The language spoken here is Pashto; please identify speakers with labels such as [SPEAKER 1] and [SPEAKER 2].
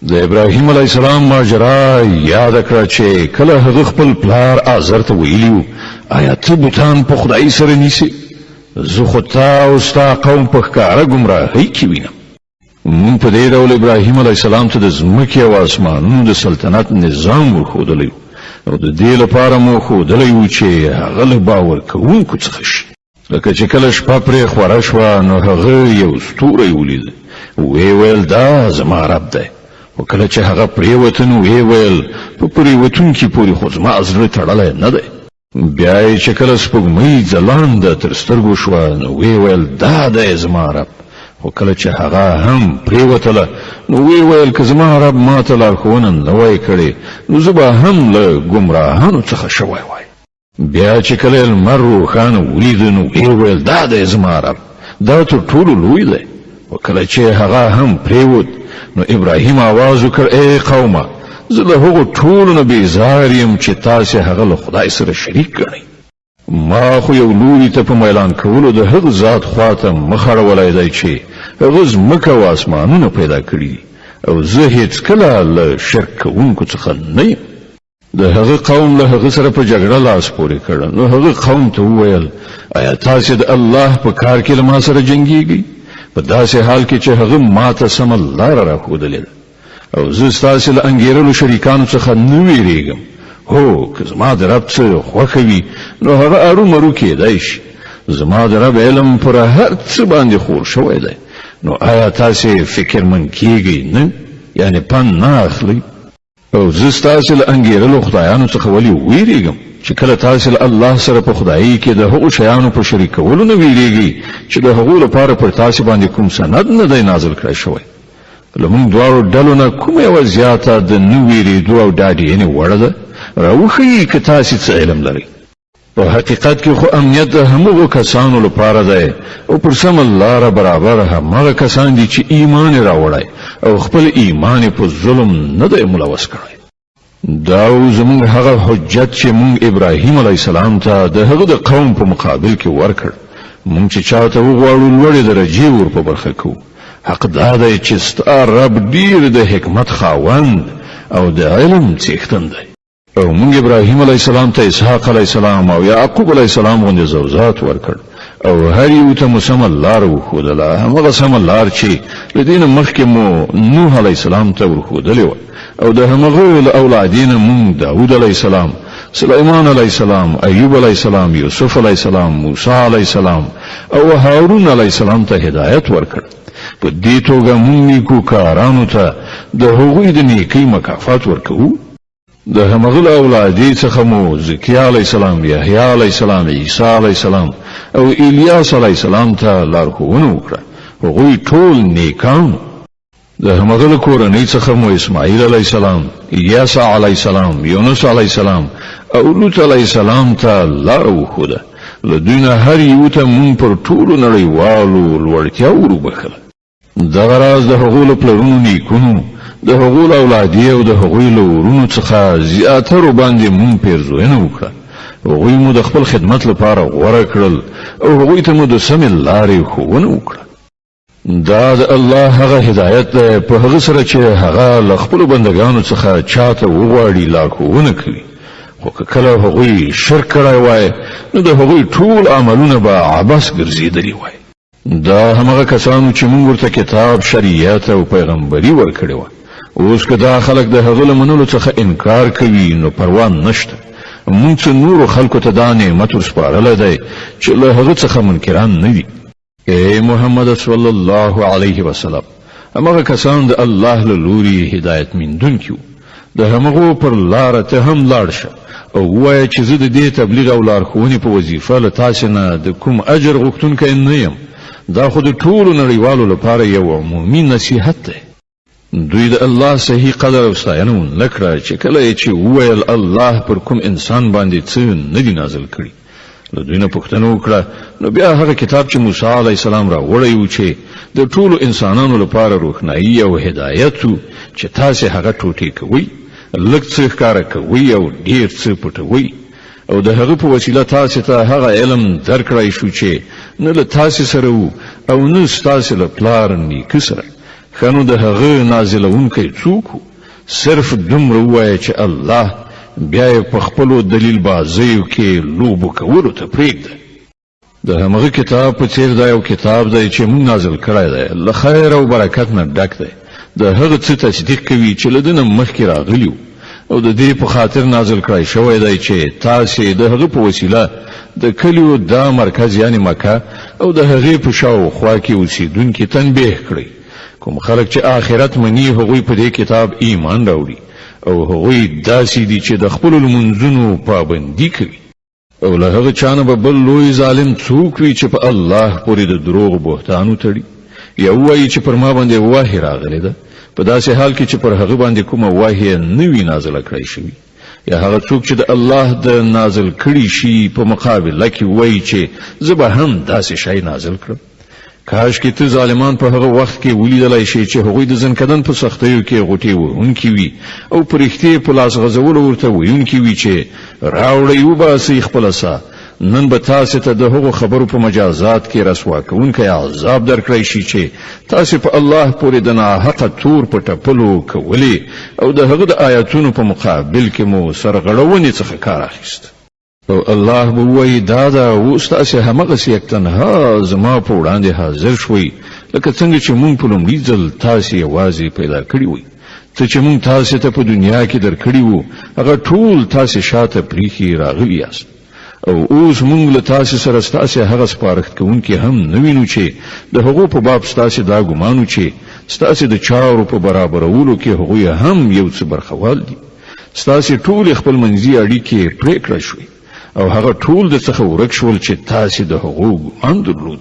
[SPEAKER 1] د ابراهیم علیه السلام ماجرا یاد کړه چې کله هغه خپل پلار آزر ته ویلیو آیا ته بوتان په خدای سره نیسي زه خو تا او ستا قوم په ښکاره ګمراهۍ کې وینم مونږ په دې ډول ابراهیم علیه السلام ته د ځمکې او اسمانونو د سلطنت نظام ورښودلی او د دې لپاره مو ښودلی و چې هغه له باور کوونکو څخه شي لکه چې کله شپه پرې خوره شوه نو هغه یو ستوری ولید ویې ویل دا زما رب دی او کله چې هغه پرېوته نو ویې ویل په پرېوتونکي پورې خو زما زړه تړلی نه دی بیا یې چې کله سپوږمۍ ځلانده تر سترګو شوه نو ویې ویل دا دی زما رب خو کله چې هغه هم پرېوتله نو ویې ویل که زما رب ما ته لارښوونه نه وای کړې نو زه به هم له ګمراهانو څخه شوی وای بیا چې کله لمر روښانه ولید نو ویې ویل دا دی زما رب دا تر ټولو لوی دی او کله چې هغه هم پرېوت نو ابراهیم آواز وکړ ای قومه زه له هغو ټولو نه بیزار یم چې تاسې هغه له خدای سره شریک ګڼئ ما خو یو لوري ته په میلان کولو د هغه ذات خواته مخ اړولی دی چې هغه ځمکه او اسمانونه پیدا کړي دي او زه هیڅکله له شرک کوونکو څخه نه یم د هغه قوم له هغه سره په جګړه لاس پورې کړه نو هغه قوم ته وویل آیا تاسې د الله په کار کې له ما سره جنګیږئ په داسې حال کې چې هغه ما ته سمه لاره راښودلې ده او زه ستاسې له انګېرلو شریکانو څخه نه ویرېږم هو که زما د رب څه خوښه وي نو هغه ارومرو کېدی شي زما د رب علم پر هر څه باندې خور شوی دی نو آیا تاسې فکرمند کېږئ نه یعنې پند نه اخلئ او زه ستاسې له انګېرلو خدایانو څخه ولې ویرېږم چې کله تاسې له الله سره په خدایي کې د هغو شیانو په شریکولو نه ویرېږئ چې د هغو لپاره پر تاسې باندې کوم سند نه دی نازل کړی شوی له موږ دواړو ډلو نه کومه یوه زیاته د نه ویرېدو او ډاډینې وړه ده راوښیي که تاسې څه علم لرئ په حقیقت کې خو امنیت د همغو کسانو لپاره دی او پر سمه لاره برابر همغه کسان دي چې ایمان یې راوړی او خپل ایمان یې په ظلم نه دی ملوث کړی دا زموږ هغه حجت چې موږ ابراهیم علیه السلام ته د هغه د قوم په مقابل کې ورکړ موږ چې چاته وغواړو لوړې درجې ور په برخه کوو حق دا دی چې ستا رب ډیر د حکمت خاوند او د علم څښتن دی او موږ ابراهیم علیه السلام ته اسحاق علیه السلام او یعقوب علیه السلام غوندې زوجات ورکړ او هر یو ته مو سمه لار وښودله همغه سمه لار چې له دې نه مخکې مو نوح علیه السلام ته ورښودلې وه او د همغه له اولادینه موږ داود علیه السلام سلیمان علیه السلام ایوب علیه السلام یوسف علیه السلام موسی علیه السلام او هارون علیه السلام ته هدایت ورکړ په دې توګه موږ نیکوکارانو ته د هغوی د نیکۍ مکافات ورکوو د همغه له اولادې څخه مو زکریا علیه السلام یحیی علیه السلام عیسی علیه السلام او الیاس علیه السلام ته لارښوونه وکړه هغوی ټول نیکان د همغه له کورنۍ څخه مو اسماعیل علیه السلام الیاس علیه السلام یونس علیه السلام او لوط علیه السلام ته لاره وښوده له دوی نه هر یو ته مونږ پر ټولو نړیوالو لوړتیا وروبخله دغه راز د هغو له پلرونو نیکونو د هغو له اولادې او د هغوی له ورونو څخه زیاترو باندې مونږ پیرزوینه وکړه هغوی مو د خپل خدمت لپاره غوره کړل او هغوی ته مو د سمې لارې ښوونه وکړه دا د الله هغه هدایت دی په هغه سره چې هغه له خپلو بندګانو څخه چاته وغواړي لارښوونه کوي خو که کله هغوی شرک کړی وای نو د هغوی ټول عملونه به عبث ګرځېدلي وای دا همغه کسانو چې موږ ورته کتاب شریعت او پیغمبري ورکړې وه اوس که دا خلک د هغه له منلو څخه انکار کوي نو پروا نشته موږ څه نورو خلکو ته دا نعمت ورسپارلی دی چې له هغه څخه منکران نه دي ای محمد صلی الله علیه وسلم همغه کسان د الله له لوري هدایت موندونکي وو د همغو پر لاره ته هم لاړ شه او ووایه چې زه د دې تبلیغ او لارښوونې په وظیفه له تاسې نه د کوم اجر غوښتونکی نه یم دا خو د ټولو نړیوالو لپاره یو عمومي نصیحت دی دوی د الله صحیح قدر او ستاینه ونه کړه چې کله یې چې وویل الله پر کوم انسان باندې څه نه دي نازل کړي له دوی نه پوښتنه وکړه نو بیا هغه کتاب چې موسی علیه السلام راوړی و چې د ټولو انسانانو لپاره روښنایي او هدایت و چې تاسې هغه ټوټې کوئ لږ څه ښکاره کوئ او ډېر څه پټوئ او د هغه په وسیله تاسې ته هغه علم درکړی شو چې نه له تاسې سره و او نه ستاسې له پلار نیکه سره خنو د هغه نازلونکی څوک صرف دومره ووایه چې الله بیا یې په خپلو دلیل بازیو کې لوبو کولو ته پرېږده. د همغه کتاب په څیر دا یو کتاب دی چې موږ نازل کړی دی، له خیر او برکت نه ډک دی. د هغه څه تصدیق کوي چې له ده نه مخکې راغلي او د دې په خاطر نازل کړی شوی دی چې تاسې د هغه په وسیله د کلیو دا مرکز یعنی مکه او د هغې په شاوخوا کې اوسېدونکي تنبیه کړئ. کوم خلک چې آخرت مني هغوی په دې کتاب ایمان راوړي او هغوی داسې دي چې د خپلو لمونځونو پابندي کوي. او له هغه چانه به بل لوی ظالم څوک وي چې په الله پورې د دروغ بهتان وتړي یا ووایي چې پر ما باندې وحی راغلی ده، په داسې حال کې چې پر هغه باندې کومه وحی نه وي نازله کړی شوي، یا هغه څوک چې د الله د نازل کړي شي په مقابله کې وایي چې زه به هم داسې شی نازل کړم. کاش کې ته ظالمان په هغه وخت کې ولیدلای شي چې هغوی د ځنکدن په سختیو کې غوټې وهونکي وي او په رښتیا په لاس غځولو ورته ویونکي وي چې راوړئ وباسئ خپله ساه. نن به تاسې ته د هغو خبرو په مجازات کې رسوا کوونکی عذاب درکړی شي چې تاسې په الله پورې د ناحقه تور په ټپلو کولې او د هغه د آیاتونو په مقابل کې مو سرغړونې څخه کار اخیست. او الله به وایي دا ده اوس تاسې همغسې یک تنها زما په وړاندې حاضر شوئ لکه څنګه چې مونږ په لومړي ځل تاسې یوازې پیدا کړي وئ. څه چې مونږ تاسې ته په دنیا کې درکړي وو هغه ټول تاسې شاته پریښي راغلي یاست. او اوس مونږ له تاسې سره ستاسې هغه سپارښت کوونکي هم نه وینو چې د هغو په باب ستاسې دا ګمانو چې ستاسې د چارو په برابرولو کې هغوی هم یو څه برخوال دي. ستاسې ټولې خپل منځي اړیکې پرې کړه شوې او هغه ټول د څخه ورک شول چې تاسې د هغو ګمان درلود.